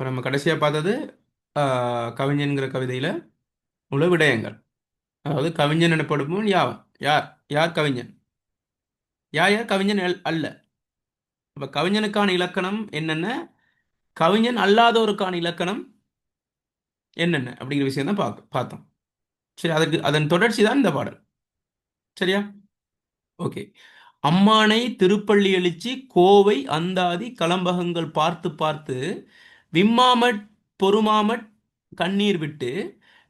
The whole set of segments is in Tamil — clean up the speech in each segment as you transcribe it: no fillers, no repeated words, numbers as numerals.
இப்போ நம்ம கடைசியாக பார்த்தது கவிஞன்கிற கவிதையில் உள்ள விடயங்கள். அதாவது கவிஞன் எனப்படுவோம் யார் யார் கவிஞன், யார் யார் கவிஞன் அல்ல. அப்போ கவிஞனுக்கான இலக்கணம் என்னென்ன, கவிஞன் அல்லாதோருக்கான இலக்கணம் என்னென்ன அப்படிங்கிற விஷயம் தான் பார்த்தோம். சரி, அதுக்கு அதன் தொடர்ச்சி தான் இந்த பாடல். சரியா? ஓகே. அம்மானை திருப்பள்ளி எழுச்சி கோவை அந்தாதி கலம்பகங்கள் பார்த்து பார்த்து விம்மாமற் பொறுமாமற் கண்ணீர் விட்டு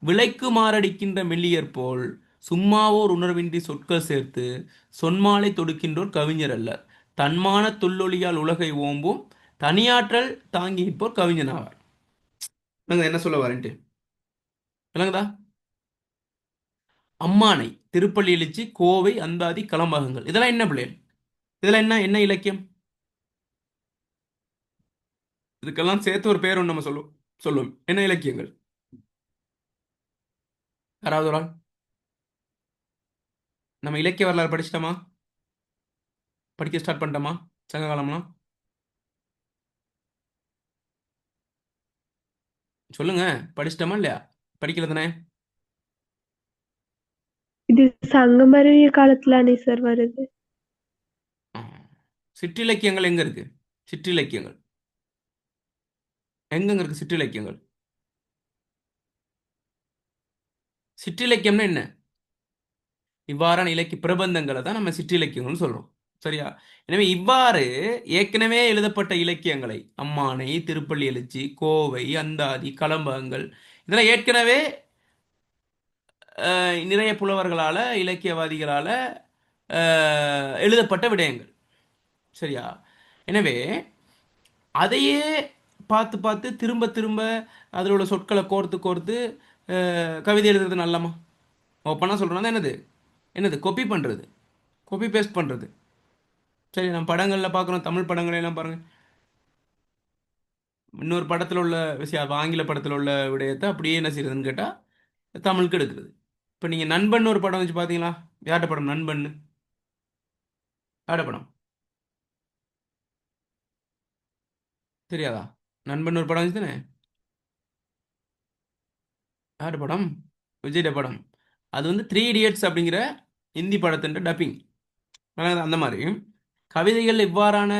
விலைக்கு மாரடிக்கின்ற மெல்லியர் போல் சும்மாவோர் உணர்வின்றி சொற்கள் சேர்த்து சொன்மாலை தொடுக்கின்றோர் கவிஞர் அல்லர். தன்மான தொல்லொளியால் உலகை ஓம்பும் தனியாற்றல் தாங்கி நிற்போர் கவிஞன் ஆவார். என்ன சொல்ல வரேன்ட்டு விளங்குதா? அம்மானை திருப்பள்ளி எழுச்சி கோவை அந்தாதி கலம்பகங்கள் இதெல்லாம் என்ன பிள்ளைகள், இதெல்லாம் என்ன என்ன இலக்கியம்? இதுக்கெல்லாம் சேர்த்து ஒரு பேர் ஒன்று நம்ம சொல்லுவோம். என்ன இலக்கியங்கள்? யாராவது ஒரு ஆள்? நம்ம இலக்கிய வரலாறு படிச்சிட்டோமா? படிக்க ஸ்டார்ட் பண்ணிட்டோமா? சங்க காலம்லாம் சொல்லுங்க. படிச்சிட்டோமா இல்லையா? படிக்கல தானே? இது சங்கமறிய காலத்துலானே சார் வருது. ஆ. சிற்றிலக்கியங்கள் எங்க இருக்கு? சிற்றிலக்கியங்கள் எங்கெங்க இருக்கு? சிற்றிலக்கியங்கள், சிற்றிலக்கியம்னா என்ன? இவ்வாறான இலக்கிய பிரபந்தங்களை தான் நம்ம சிற்றிலக்கியங்கள்னு சொல்றோம். சரியா? எனவே இவ்வாறு ஏற்கனவே எழுதப்பட்ட இலக்கியங்களை அம்மானை திருப்பள்ளி எழுச்சி கோவை அந்தாதி கலம்பகங்கள் இதெல்லாம் ஏற்கனவே நிறைய புலவர்களால இலக்கியவாதிகளால எழுதப்பட்ட விடயங்கள். சரியா? எனவே அதையே பார்த்து பார்த்து திரும்ப திரும்ப அதில் உள்ள சொற்களை கோர்த்து கோர்த்து கவிதை எழுதுறது நல்லமா? ஓப்பனாக சொல்கிறோன்னா என்னது என்னது கொப்பி பண்ணுறது, கொப்பி பேஸ்ட் பண்ணுறது. சரி, நம்ம படங்களில் பார்க்குறோம், தமிழ் படங்களெல்லாம் பாருங்கள். இன்னொரு படத்தில் உள்ள விஷயம் ஆங்கில படத்தில் உள்ள விடயத்தை அப்படியே என்ன செய்யறதுன்னு கேட்டால் தமிழுக்கு எடுக்கிறது. இப்போ நீங்கள் நண்பன் ஒரு படம் வச்சு பார்த்தீங்களா? யார்கிட்ட படம் நண்பன்? யார்கிட்ட படம் தெரியாதா? நண்பன் ஒரு படம் வச்சு தானே? யார் படம்? விஜய்ட படம். அது வந்து த்ரீ இடியட்ஸ் அப்படிங்கிற இந்தி படத்தின் டப்பிங். அந்த மாதிரி கவிதைகள் இவ்வாறான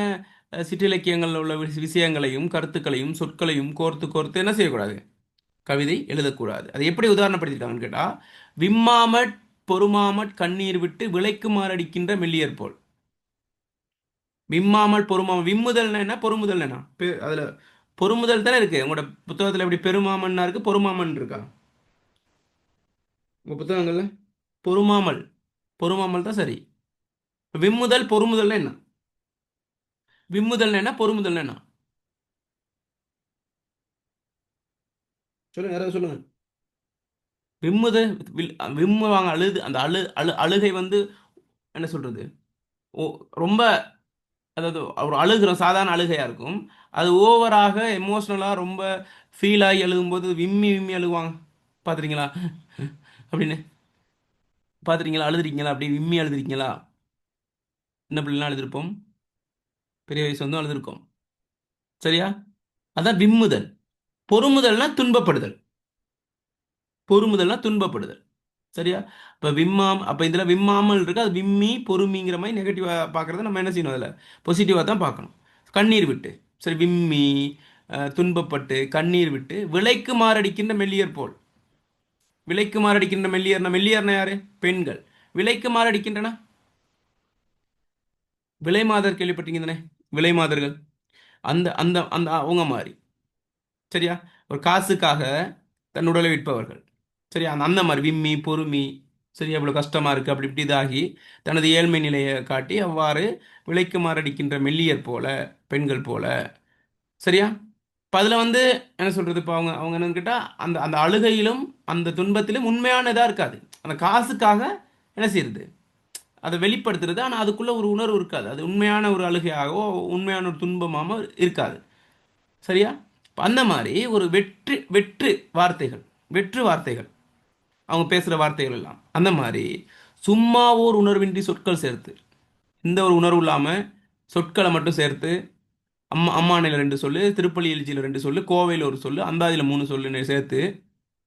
சிற்றிலக்கியங்களில் உள்ள விஷயங்களையும் கருத்துக்களையும் சொற்களையும் கோர்த்து கோர்த்து என்ன செய்யக்கூடாது? கவிதை எழுதக்கூடாது. அதை எப்படி உதாரணப்படுத்திட்டாங்கன்னு கேட்டால், விம்மாமட் பொறுமாமட் கண்ணீர் விட்டு விலைக்கு மாரடிக்கின்ற மெல்லியர் போல். விம்மாமல் பொறுமாமல், விம்முதல் என்ன பொறுமுதல் என்ன? அதில் பொறுமுதல் தானே இருக்கு. உங்களோட புத்தகத்தில் எப்படி பெருமாமன்னா இருக்கு, பொறுமாமன் இருக்கா உங்கள் புத்தகங்கள்ல? பொறுமாமல், பொறுமாமல் தான் சரி. விம்முதல் பொறுமுதல் என்ன? விம்முதல் என்ன பொறுமுதல் என்ன? சொல்லுங்க, யாராவது சொல்லுங்க. விம்முதல் விம்முவாங்க, அழுது அந்த அழுகை வந்து என்ன சொல்றது? ஓ, ரொம்ப, அதாவது ஒரு அழுகிறோம், சாதாரண அழுகையா இருக்கும். அது ஓவராக எமோஷ்னலாக ரொம்ப ஃபீல் ஆகி எழுதும்போது விம்மி விம்மி அழுவாங்க. பார்த்துறீங்களா? அப்படின்னு பார்த்துறீங்களா? அழுதுறீங்களா? அப்படி விம்மி அழுதுறீங்களா? சின்ன பிள்ளைலாம் அழுதுருப்போம், பெரிய வயசு வந்து அழுதுருக்கோம். சரியா? அதான் விம்முதல். பொறுமுதல்னா துன்பப்படுதல், பொறுமுதல்னா துன்பப்படுதல். சரியா? இப்போ விம்மாம், அப்போ இதில் விம்மாமல் இருக்கு, அது விம்மி பொறுமிங்கிற மாதிரி நெகட்டிவாக பார்க்குறத நம்ம என்ன செய்யணும்? அதில் பாசிட்டிவாக தான் பார்க்கணும். கண்ணீர் விட்டு, சரி, விம்மி துன்பப்பட்டு கண்ணீர் விட்டு விலைக்கு மாரடிக்கின்ற மெல்லியர் போல். விலைக்கு மாரடிக்கின்ற மெல்லியர்னா, மெல்லியர்னா யாரு? பெண்கள். விலைக்கு மாரடிக்கின்றன விலை மாதர் கேள்விப்பட்டீங்க தானே? விலை மாதர்கள், அந்த அந்த அந்த அவங்க மாதிரி. சரியா? ஒரு காசுக்காக தன் உடலை விற்பவர்கள். சரியா? அந்த அந்த மாதிரி விம்மி பொறுமி, சரியா, இவ்வளோ கஷ்டமாக இருக்குது அப்படி இப்படி இதாகி தனது ஏழ்மை நிலையை காட்டி அவ்வாறு விலைக்கு மாரடிக்கின்ற மெல்லியர் போல, பெண்கள் போல. சரியா? இப்போ அதில் வந்து என்ன சொல்கிறது? இப்போ அவங்க அவங்க என்னன்னு கேட்டால் அந்த அந்த அழுகையிலும் அந்த துன்பத்திலும் உண்மையான இதாக இருக்காது. அந்த காசுக்காக என்ன செய்யுது? அதை வெளிப்படுத்துறது. ஆனால் அதுக்குள்ள ஒரு உணர்வு இருக்காது. அது உண்மையான ஒரு அழுகையாகவோ உண்மையான ஒரு துன்பமாகவோ இருக்காது. சரியா? இப்ப அந்த மாதிரி ஒரு வெற்று வெற்று வார்த்தைகள், வெற்று வார்த்தைகள், அவங்க பேசுகிற வார்த்தைகள் எல்லாம் அந்த மாதிரி சும்மா ஒரு உணர்வின்றி சொற்கள் சேர்த்து, எந்த ஒரு உணர்வு இல்லாமல் சொற்களை மட்டும் சேர்த்து அம்மானையில் 2 சொல்லு, திருப்பள்ளி எழுச்சியில் 2 சொல்லு, கோவையில் ஒரு சொல்லு, அந்தாதியில் 3 சொல்லுன்னு சேர்த்து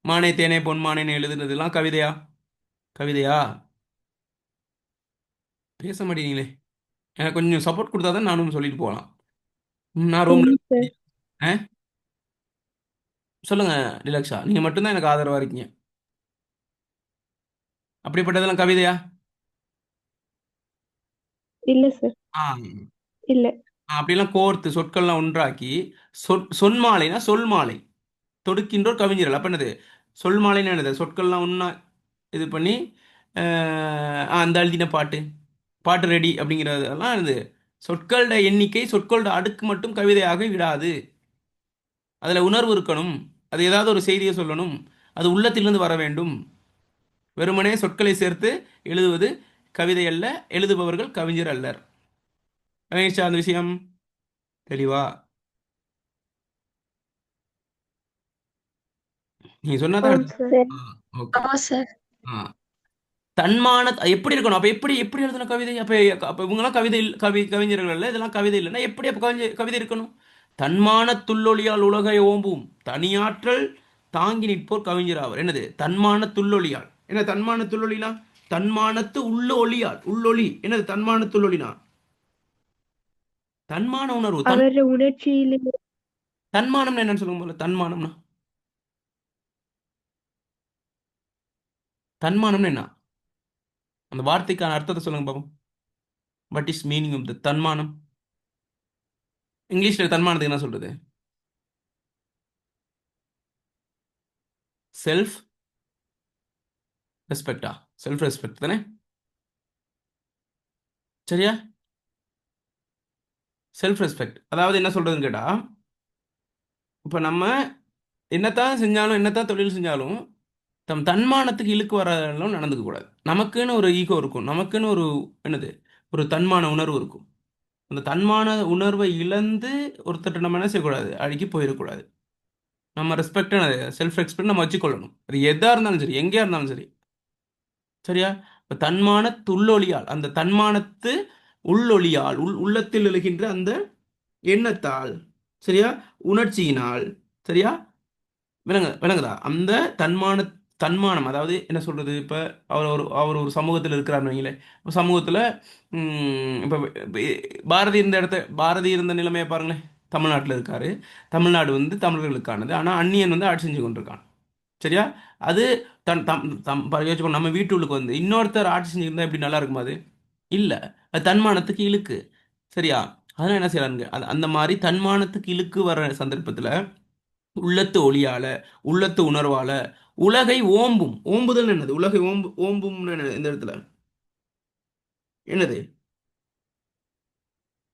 மானே தேனே பொன்மானேன்னு எழுதுனதெல்லாம் கவிதையா? கவிதையா? பேச மாட்டேங்களே. எனக்கு கொஞ்சம் சப்போர்ட் கொடுத்தா தான் நானும் சொல்லிட்டு போகலாம். நான் ரூம்ல. ஆம் சார். ஆ சொல்லுங்க டிலக்ஷா, நீங்க மட்டும்தான் எனக்கு ஆதரவா இருக்கீங்க. அப்படிப்பட்டதெல்லாம் கவிதையா? இல்ல சார். ஆ இல்ல. அப்படிலாம் கோர்த்து சொற்கள்லாம் ஒன்றாக்கி சொன்மாலைனா சொல் மாலை தொடுக்கின்றோர் கவிஞர்கள் அப்ப என்னது? சொல் மாலைன்னு என்னது? சொற்கள்லாம் ஒன்றா இது பண்ணி அந்த எழுதின பாட்டு, பாட்டு ரெடி அப்படிங்கிறதெல்லாம் இது. சொற்களோட எண்ணிக்கை, சொற்களோட அடுக்கு மட்டும் கவிதையாக விடாது. அதில் உணர்வு இருக்கணும். அது ஏதாவது ஒரு செய்தியை சொல்லணும். அது உள்ளத்திலிருந்து வர வேண்டும். வெறுமனே சொற்களை சேர்த்து எழுதுவது கவிதை அல்ல. எழுதுபவர்கள் கவிஞர் அல்லர். விளங்கிடுச்சா அந்த விஷயம்? தெளிவா? நீ சொன்னாதான் ஆம் அடுத்து. சார். ஓகே. ஆ தன்மான எப்படி இருக்கணும்? அப்ப எப்படி எப்படி எழுதணும் கவிதை? அப்ப இவங்கெல்லாம் கவிதை கவிஞர்கள் இல்ல, இதெல்லாம் கவிதை இல்லைன்னா எப்படி அப்ப கவிதை இருக்கணும்? தன்மான துள்ளொளியால் உலகை ஓம்பும் தனியாற்றல் தாங்கி நிற்போர் கவிஞர் ஆவர். என்னது தன்மான துள்ளொளியால்? என்ன தன்மான துள்ளொளினா? தன்மானத்து உள்ள ஒளியால், உள்ளொளி. என்னது தன்மானத்துள்ளொளினா? தன்மான உணர்வு. அவர் உணர்ச்சியிலே. தன்மானம்னா என்னன்னு சொல்லுங்க போல. தன்மானம்னா தன்மானம்னா என்ன? அந்த வார்த்தைக்கான அர்த்தத்தை சொல்லுங்க பாப்போம். What is meaning of the தன்மானம்? இங்கிலீஷ்ல தன்மானத்துக்கு என்ன சொல்றது? செல்ஃப் ரெஸ்பெக்டா? செல்ஃப் ரெஸ்பெக்ட் தானே? சரியா? செல்ஃப் ரெஸ்பெக்ட் அதாவது என்ன சொல்றதுன்னு கேட்டா, இப்போ நம்ம என்னத்தான் செஞ்சாலும், என்னத்தான் தொழில் செஞ்சாலும், தன்மானத்துக்கு இழுக்கு வரலாம் நடந்துக்க கூடாது. நமக்குன்னு ஒரு ஈகோ இருக்கும். நமக்குன்னு ஒரு என்னது, ஒரு தன்மான உணர்வு இருக்கும். அந்த தன்மான உணர்வை இழந்து ஒருத்தர் நம்ம என்ன செய்யக்கூடாது, அழுகி போயிடக்கூடாது. நம்ம ரெஸ்பெக்ட், செல்ஃப் ரெஸ்பெக்ட் நம்ம வச்சுக்கொள்ளணும். அது எதா இருந்தாலும் சரி, எங்கேயா இருந்தாலும் சரி. சரியா? இப்ப தன்மானத்து உள்ளொளியால், அந்த தன்மானத்து உள்ளொளியால், உள்ளத்தில் எழுகின்ற அந்த எண்ணத்தால், சரியா, உணர்ச்சியினால், சரியா, விளங்குதா? அந்த தன்மான தன்மானம் அதாவது என்ன சொல்றது? இப்ப அவர் ஒரு சமூகத்தில் இருக்கிறார் வைங்களேன். இப்ப சமூகத்துல இப்ப பாரதி இருந்த பாரதி இருந்த நிலைமையை பாருங்களேன். தமிழ்நாட்டில் இருக்காரு. தமிழ்நாடு வந்து தமிழர்களுக்கானது. ஆனா அந்நியன் வந்து ஆட்சி செஞ்சு கொண்டிருக்கான். சரியா? அது தன் தம் தம் யோசிச்சுக்கோ, நம்ம வீட்டுக்கு வந்து இன்னொருத்தர் ஆட்சி செஞ்சிருந்தா எப்படி நல்லா இருக்குமா அது? இல்ல. அது தன்மானத்துக்கு இழுக்கு. சரியா? அதனால என்ன செய்யறாங்க? அந்த மாதிரி தன்மானத்துக்கு இழுக்கு வர சந்தர்ப்பத்துல உள்ளத்து ஒளியால, உள்ளத்து உணர்வால உலகை ஓம்பும். ஓம்புதல் என்னது? உலகை ஓம்பும் இந்த இடத்துல என்னது?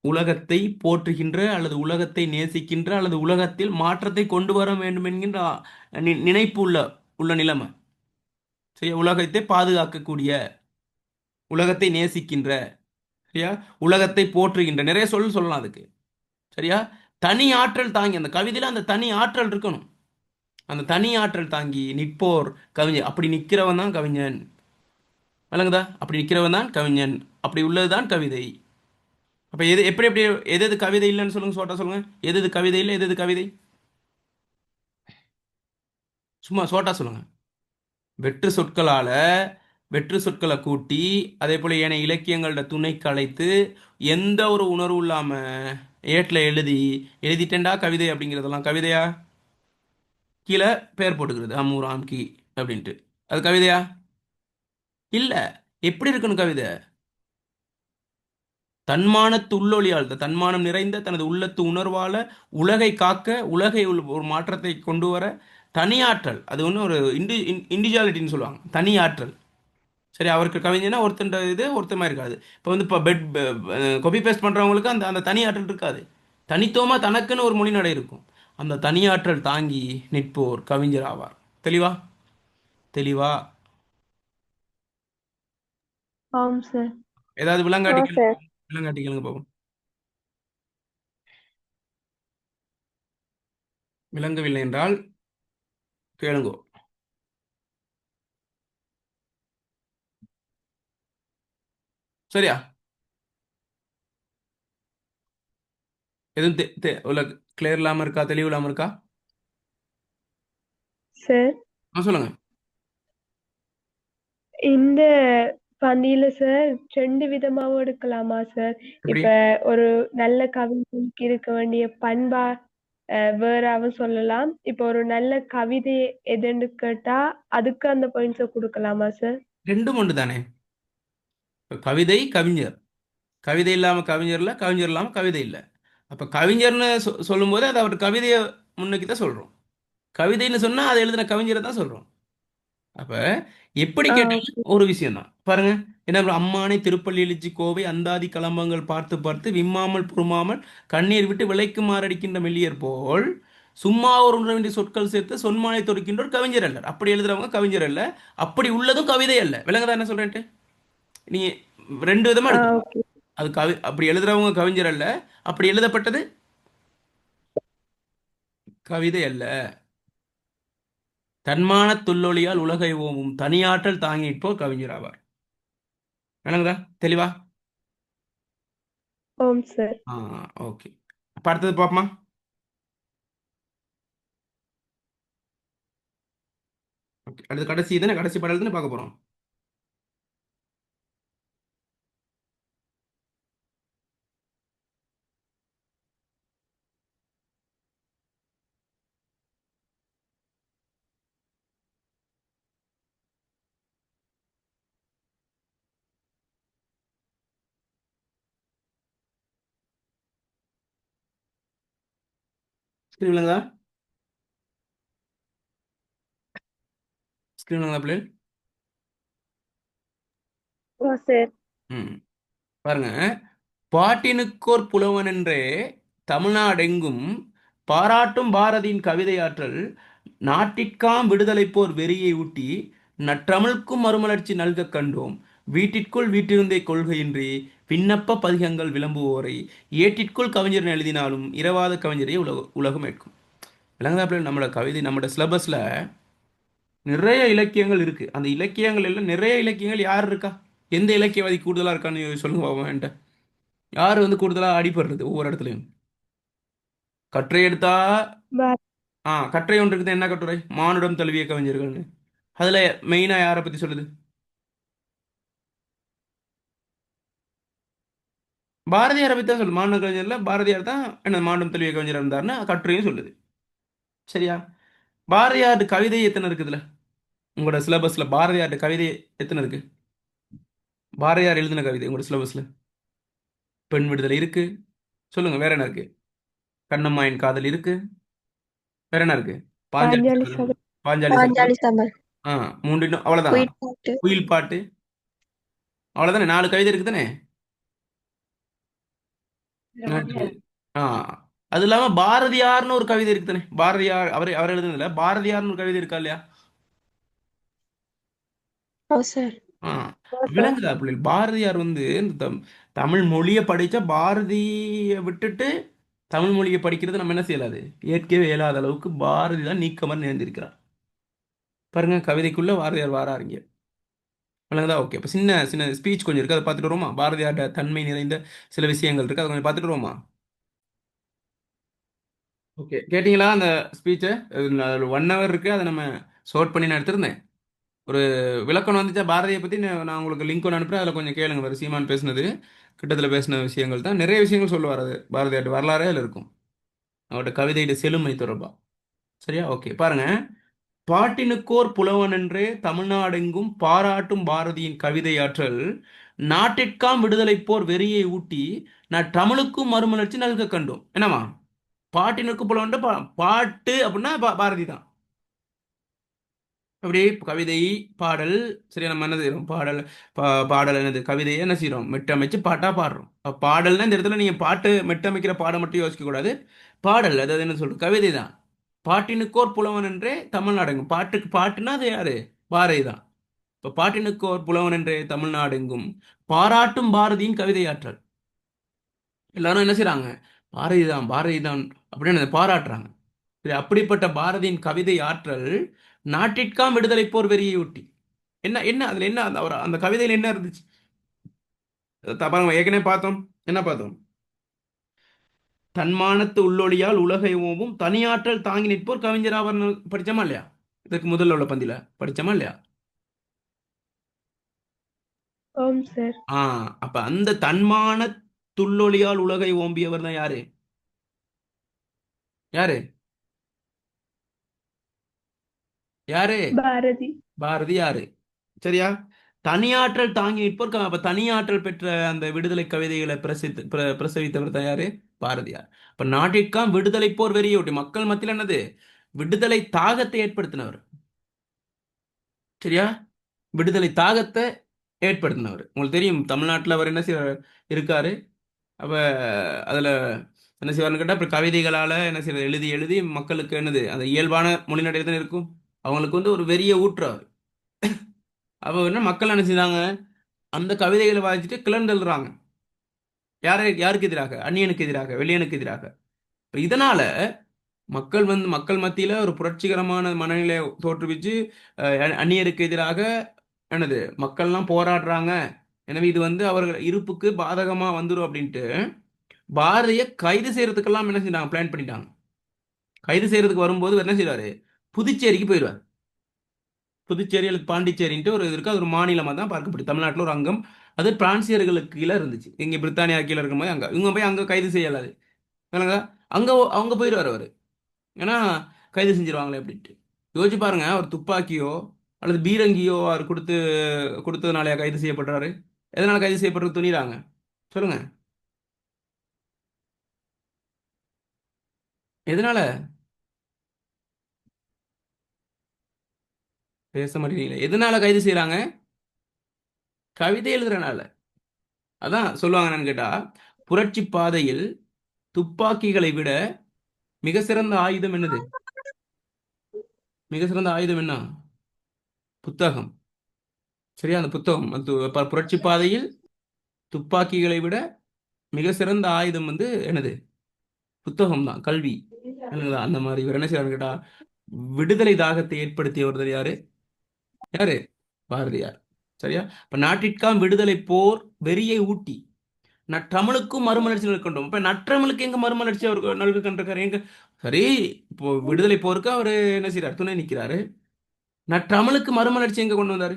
உலகத்தை போற்றுகின்ற அல்லது உலகத்தை நேசிக்கின்ற அல்லது உலகத்தில் மாற்றத்தை கொண்டு வர வேண்டும் என்கின்ற நினைப்பு உள்ள உள்ள நிலைமை. சரியா? உலகத்தை பாதுகாக்கக்கூடிய, உலகத்தை நேசிக்கின்ற, சரியா, உலகத்தை போற்றுகின்ற நிறைய சொல்லலாம் அதுக்கு. சரியா? தனி ஆற்றல் தாங்கி, அந்த கவிதையில அந்த தனி ஆற்றல் இருக்கணும். அந்த தனி ஆற்றல் தாங்கி நிற்போர் கவிஞர். அப்படி நிக்கிறவன் தான் கவிஞன். விளங்குதா? அப்படி நிக்கிறவன் தான் கவிஞன். அப்படி உள்ளதுதான் கவிதை. அப்ப எது எப்படி எப்படி எது எது கவிதை இல்லைன்னு சொல்லுங்க, சோட்டா சொல்லுங்க. எது எது கவிதை இல்லை, எது எது கவிதை? சும்மா சோட்டா சொல்லுங்க. வெற்று சொற்களால, வெற்று சொற்களை கூட்டி, அதே போல ஏனைய இலக்கியங்களோட துணைக்கு அழைத்து, எந்த ஒரு உணர்வும் இல்லாம ஏட்டில் எழுதிட்டேன்டா கவிதை அப்படிங்கிறதெல்லாம் கவிதையா? கீழே பேர் போட்டுக்கிறது அம்மு ராம்கி அப்படின்ட்டு. அது கவிதையா? இல்ல. எப்படி இருக்கணும் கவிதை? தன்மானத்து உள்ளொளியால், இந்த தன்மானம் நிறைந்த தனது உள்ளத்து உணர்வால உலகை காக்க, உலகை ஒரு மாற்றத்தை கொண்டு வர தனியாற்றல். அது ஒன்று ஒரு இண்டிவிஜுவாலிட்டின்னு சொல்லுவாங்க. தனியாற்றல். சரி, அவருக்கு கவிஞனா ஒருத்தன் இது ஒருத்தமா இருக்காது. இப்போ வந்து இப்போ காப்பி பேஸ்ட் பண்றவங்களுக்கு அந்த அந்த தனியாற்றல் இருக்காது. தனித்துவமா தனக்குன்னு ஒரு மொழிநடை இருக்கும். அந்த தனியாற்றல் தாங்கி நிற்போர் கவிஞர் ஆவார். தெளிவா? தெளிவா? ஆம் சார். ஏதாவது விலங்காட்டி விலங்காட்டி கேளுங்க பாப்போம். விளங்கவில்லை என்றால் கேளுங்கோ. சரியா? எதுவும் உள்ள கிளியர் இல்லாமல் இருக்கா, தெளிவு இல்லாமல் இருக்கா? சார் சொல்லுங்க. இந்த பந்தியில சார் 2 விதமாவும் எடுக்கலாமா சார்? எப்படி? இப்ப ஒரு நல்ல கவிஞனுக்கு இருக்க வேண்டிய பண்பா வேறாவும் சொல்லலாம். இப்ப ஒரு நல்ல கவிதை எதுன்னு கேட்டா, அதுக்கு அந்த பாயிண்ட்ஸ குடுக்கலாமா சார்? ரெண்டும் ஒன்று தானே. இப்ப கவிதை, கவிஞர். கவிதை இல்லாமல் கவிஞர் இல்லை, கவிஞர் இல்லாமல் கவிதை இல்லை. அப்போ கவிஞர்னு சொல்லும்போது அது அவர் கவிதையை முன்னுக்கு தான் சொல்கிறோம். கவிதைன்னு சொன்னால் அதை எழுதின கவிஞரை தான் சொல்கிறோம். அப்போ எப்படி கேட்டாலும் ஓகே. ஒரு விஷயம் தான் பாருங்க. என்ன bro, அம்மானை திருப்பள்ளி எழுச்சி கோவை அந்தாதி கலம்பங்கள் பார்த்து பார்த்து விம்மாமல் பொறுமாமல் கண்ணீர் விட்டு விலைக்கு மாரடிக்கின்ற மெல்லியர் போல் சும்மா ஒரு ஒன்று வேண்டிய சொற்கள் சேர்த்து சொன்மானை தொடுக்கின்ற ஒரு கவிஞர் அல்ல. அப்படி எழுதுறவங்க கவிஞர் அல்ல. அப்படி உள்ளதும் கவிதை அல்ல. விளங்குதா என்ன சொல்றேன்ட்டு? நீ ரெண்டு விதமா எடுக்கணும். ஓகே. அது அப்படி எழுதுறவங்க கவிஞர் அல்ல. அப்படி எழுதப்பட்டது கவிதை அல்ல. தன்மானத் துள்ளொளியால் உலகை ஓவும் தனியாற்றல் தாங்கிப்போர் கவிஞர் ஆவார். விளங்குதா? தெளிவா? ஆம் சார். ஆ, ஓகே. அப்ப அடுத்தது பார்ப்போமா? ஓகே. அடுத்து கடைசி தானே, கடைசி பாடல் தானே பார்க்க போறோம். ஸ்கிரீன் விளங்குதா? ஸ்கிரீன் விளங்குதா பிள்ளை? ஓ சார். ம். பாருங்க. பாட்டினுக்கோர் புலவன் என்றே தமிழ்நாடெங்கும் பாராட்டும் பாரதியின் கவிதையாற்றல் நாட்டிற்காம் விடுதலை போர் வெறியை ஊட்டி நற்றமிழ்க்கும் மறுமலர்ச்சி நல்கக் கண்டோம் வீட்டிற்குள் வீட்டிருந்தே கொள்கையின்றி விண்ணப்ப பதிகங்கள் விளம்புவோரை ஏட்டிற்குள் கவிஞர் எழுதினாலும் இரவாத கவிஞரை உலகம் ஏற்கும். விளங்குதாப்புல நம்மளோட கவிதை நம்மளோட சிலபஸ்ல நிறைய இலக்கியங்கள் இருக்கு. அந்த இலக்கியங்கள் எல்லாம் நிறைய இலக்கியங்கள் யார் இருக்கா? எந்த இலக்கியவாதி கூடுதலா இருக்கான்னு சொல்லுங்க பாப்போம் என்கிட்ட. யார் வந்து கூடுதலா அடிபடுறது ஒவ்வொரு இடத்துலையும்? கட்டுரை எடுத்தா பா கட்டுரை ஒன்று இருக்குது. என்ன கட்டுரை? மானுடம் தழுவிய கவிஞர்கள்னு. அதுல மெயினா யாரை பத்தி சொல்லுது? பாரதியாரை பத்தி தான் சொல்லுது. மானுட கவிஞர்ல பாரதியார் தான் என்ன மானுடம் தழுவிய கவிஞர் இருந்தாருன்னு கட்டுரையும் சொல்லுது. சரியா? பாரதியார் கவிதை எத்தனை இருக்குதுல? உங்களோட சிலபஸ்ல பாரதியார் கவிதை எத்தனை இருக்கு? பாரதியார் எழுதின கவிதை உங்களோட சிலபஸ்ல பெண் விடுதலை இருக்கு. சொல்லுங்க, வேற என்ன இருக்கு? கண்ணம்மாயின் காதல் இருக்கு. வேற என்ன இருக்கு? பாஞ்சாலி பாஞ்சாலி சபதம். சபதம். பாஞ்சாலி சபதம். பாஞ்சாலி சபதம், ஆ, மூன்று இன்னும் அவ்வளவுதான். உயிர்ப்பாட்டு. குயில் பாட்டு. அவ்வளவுதானே, 4 கவிதை இருக்கு தானே. நன்றி. ஆ, அது இல்லாம பாரதியார்னு ஒரு கவிதை இருக்கு தானே. பாரதியார் அவர் அவர் எழுதுனதுல பாரதியார்னு ஒரு கவிதை இருக்கா இல்லையா? ஓ சார். ஆ, ஓ சார். விளங்குதா பிள்ளைகள்? பாரதியார் வந்து இந்த தமிழ் மொழியை படிச்சா பாரதியை விட்டுட்டு தமிழ் மொழியை படிக்கிறது நம்ம என்ன செய்யலாது, ஏற்கவே இயலாத அளவுக்கு பாரதி தான் நீக்கமர் நேர்ந்திருக்கிறார். பாருங்க, கவிதைக்குள்ள பாரதியார் வாராருங்க. விளங்குதா? ஓகே. அப்ப சின்ன சின்ன ஸ்பீச் கொஞ்சம் இருக்கு, அதை பார்த்துட்டு வருவோமா? பாரதியார்ட தன்மை நிறைந்த சில விஷயங்கள் இருக்கு, அதை கொஞ்சம் பார்த்துட்டு வருவோமா? ஓகே, கேட்டிங்களா அந்த ஸ்பீச்சை? 1 ஹவர் இருக்கு, அதை நம்ம ஷார்ட் பண்ணி நான் எடுத்திருந்தேன். ஒரு விளக்கம் வந்துச்சா பாரதியை பற்றி? நான் உங்களுக்கு லிங்க் ஒன்று அனுப்புகிறேன், அதில் கொஞ்சம் கேளுங்க. வேறு சீமான் பேசுனது கிட்டத்தில் பேசின விஷயங்கள் தான், நிறைய விஷயங்கள் சொல்லுவார். அது பாரதியார் வரலாறே அதில் இருக்கும், அவரோட கவிதையோட செழுமை தொடர்பா. சரியா? ஓகே, பாருங்க. பாட்டினுக்கோர் புலவன் என்றே தமிழ்நாடெங்கும் பாராட்டும் பாரதியின் கவிதையாற்றல் நாட்டிற்காம் விடுதலை போர் வெறியை ஊட்டி நான் தமிழுக்கும் மறுமலர்ச்சி நல்க கண்டோம். என்னம்மா? பாட்டினுக்கு புலவன் பாட்டு அப்படின்னா பாரதி தான். அப்படியே கவிதை, பாடல். சரியா? நம்ம என்ன செய்யறோம்? பாடல், பாடல் என்னது, கவிதையை என்ன செய்யறோம்? மெட்டமைச்சு பாட்டா பாடுறோம். பாடல்னா இந்த இடத்துல நீங்க பாட்டு மெட்டமைக்கிற பாடம் மட்டும் யோசிக்க கூடாது. பாடல் அதாவது என்ன சொல்றது, கவிதை தான். பாட்டினுக்கோர் புலவன் என்றே தமிழ்நாடெங்கும். பாட்டுக்கு பாட்டுனா அது யாரு? பாரதி தான். இப்ப பாட்டினுக்கோர் புலவன் என்றே தமிழ்நாடெங்கும் பாராட்டும் பாரதியின் கவிதையாற்றல். எல்லாரும் என்ன செய்றாங்க? பாரதி தான், பாரதி தான் அப்படின்னு பாராட்டுறாங்க. சரி, அப்படிப்பட்ட பாரதியின் கவிதை ஆற்றல் நாட்டிற்காம் விடுதலை போர் வெறியை ஒட்டி. என்ன என்ன அதுல என்ன அந்த கவிதையில என்ன இருந்துச்சு? பாருங்க, ஏற்கனவே பார்த்தோம். என்ன பார்த்தோம்? தன்மானத்து உள்ளொளியால் உலகை ஓம்பும் தனியாற்றல் தாங்கி நிற்போர் கவிஞராவர் படிச்சோமா இல்லையா? இதுக்கு முதல்ல உள்ள பந்தியில படிச்சோமா இல்லையா? ஓம் சார். ஆ, அப்ப அந்த தன்மானத்துள்ளொளியால் உலகை ஓம்பியவர் தான் யாரு? யாரு? யாரு? பாரதி. பாரதி. யாரு? சரியா? தனியாற்றல் தாங்கி நிற்போர் அப்ப தனியாற்றல் பெற்ற அந்த விடுதலை கவிதைகளை பிரசவித்தவர் தான் யாரு? பாரதியார். இப்ப நாட்டிற்காம் விடுதலை போர் வெறியோட்டி மக்கள் மத்தியில் என்னது விடுதலை தாகத்தை ஏற்படுத்தினவர். சரியா? விடுதலை தாகத்தை ஏற்படுத்தினவர். உங்களுக்கு தெரியும் தமிழ்நாட்டில் அவர் என்ன செய்ய இருக்காரு. அப்ப அதுல என்ன செய்வார்னு கேட்டா அப்புறம் கவிதைகளால என்ன செய்யறது எழுதி எழுதி மக்களுக்கு என்னது அந்த இயல்பான மொழிநடை தான் இருக்கும். அவங்களுக்கு வந்து ஒரு வெறிய ஊட்டுறாரு. அப்ப என்ன மக்கள் என்ன செய்தாங்க, அந்த கவிதைகளை வாசிச்சுட்டு கிளர்ந்தெழுறாங்க. யாருக்கு எதிராக? அந்நியனுக்கு எதிராக, வெளியனுக்கு எதிராக. இப்ப இதனால மக்கள் மத்தியில ஒரு புரட்சிகரமான மனநிலையை தோற்றுவிச்சு அந்நியருக்கு எதிராக என்னது மக்கள்லாம் போராடுறாங்க. எனவே இது வந்து அவர்கள் இருப்புக்கு பாதகமா வந்துடும் அப்படின்ட்டு பாரதிய கைது செய்யறதுக்கெல்லாம் என்ன செஞ்சாங்க, பிளான் பண்ணிட்டாங்க. கைது செய்யறதுக்கு வரும்போது இவர் என்ன செய்றாரு, புதுச்சேரிக்கு போயிடுவார். புதுச்சேரி அல்லது பாண்டிச்சேரின்ட்டு ஒரு இது இருக்கு. அது ஒரு மாநிலமாக தான் பார்க்கப்படும். தமிழ்நாட்டில் ஒரு அங்கம். அது பிரான்சியர்களுக்கு கீழே இருந்துச்சு. இங்கே பிரித்தானியா கீழே இருக்கும்போது அங்கே இவங்க போய் அங்கே கைது செய்யலாது. இல்லைங்க, அங்கே அவங்க போயிடுவார் அவர். ஏன்னா கைது செஞ்சிருவாங்களே அப்படின்ட்டு. யோசிச்சு பாருங்க, அவர் துப்பாக்கியோ அல்லது பீரங்கியோ அவர் கொடுத்ததுனாலயா கைது செய்யப்படுறாரு? எதனால கைது செய்யப்படுறது துணிறாங்க? சொல்லுங்க. எதனால? பேச மாட்டேங்கிறீங்களே. எதனால கைது செய்யறாங்க? கவிதை எழுதுறனால. அதான் சொல்லுவாங்க என்னன்னு கேட்டா, புரட்சி பாதையில் துப்பாக்கிகளை விட மிக சிறந்த ஆயுதம் என்னது? மிக சிறந்த ஆயுதம் என்ன? புத்தகம். சரியா? அந்த புத்தகம் புரட்சி பாதையில் துப்பாக்கிகளை விட மிக சிறந்த ஆயுதம் வந்து என்னது? புத்தகம் தான், கல்வி. இல்லைங்களா? அந்த மாதிரி இவர் என்ன செய்யறாரு கேட்டா, விடுதலை தாகத்தை ஏற்படுத்தியவர் யாரு? யாரு? பாரதியார். சரியா? இப்ப நாட்டிற்காம் விடுதலை போர் வெறியை ஊட்டி நற்றமிழுக்கும் மறுமலர்ச்சி நிற்கட்டும். இப்ப நற்றமிழுக்கு எங்க மறுமலர்ச்சி அவருக்கு நல்கு கண்டிருக்காரு எங்க? சரி, இப்போ விடுதலை போருக்கு அவரு என்ன செய்யறாரு, துணை நிற்கிறாரு. நற்றமிழுக்கு மறுமலர்ச்சி எங்க கொண்டு வந்தாரு?